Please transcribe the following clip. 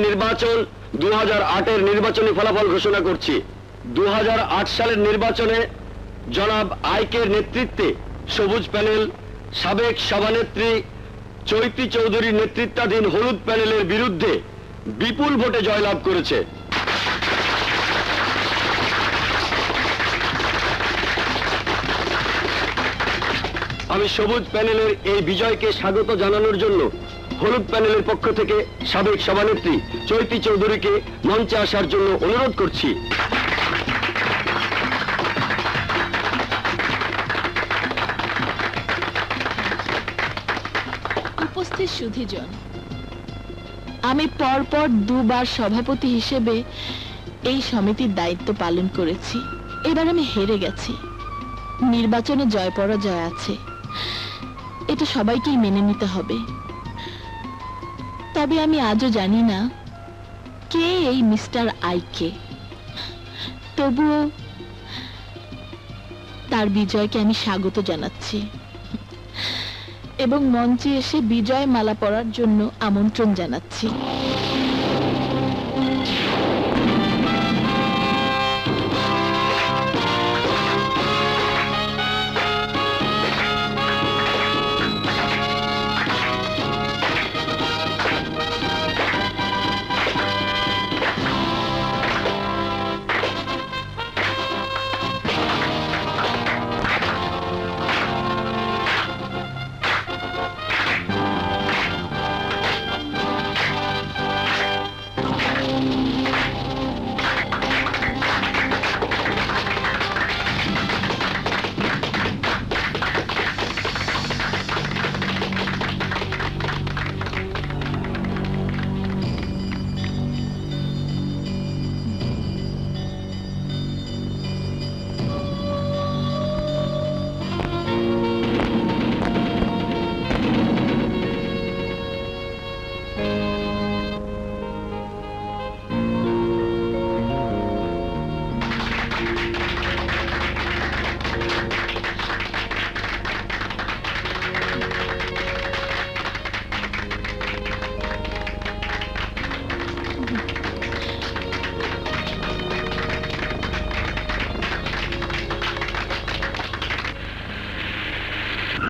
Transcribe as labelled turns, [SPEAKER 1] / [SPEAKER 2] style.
[SPEAKER 1] নির্বাচন 2008-এর নির্বাচনী ফলাফল ঘোষণা করছি। 2008 সালের নির্বাচনে জনাব আইকের নেতৃত্বে সবুজ প্যানেল সাবেক সভানেত্রী চৈতি চৌধুরীর নেতৃত্বাধীন হলুদ প্যানেলের বিরুদ্ধে বিপুল ভোটে জয়লাভ করেছে। আমি সবুজ প্যানেলের এই বিজয়কে স্বাগত জানানোর জন্য হলুদ প্যানেলের পক্ষ থেকে সাবেক সভানেত্রী চৈতি চৌধুরীকে মঞ্চে আসার জন্য অনুরোধ করছি।
[SPEAKER 2] উপস্থিত সুধীজন, আমি পরপর দুবার সভাপতি হিসেবে এই সমিতির দায়িত্ব পালন করেছি। এবার আমি হেরে গেছি। নির্বাচনে জয় পরাজয় আছে, এটা সবাইকেই মেনে নিতে হবে। তবে আমি আজও জানি না কে এই মিস্টার আইকে। তবুও তার বিজয়কে আমি স্বাগত জানাচ্ছি এবং মঞ্চে এসে বিজয় মালা পরার জন্য আমন্ত্রণ জানাচ্ছি।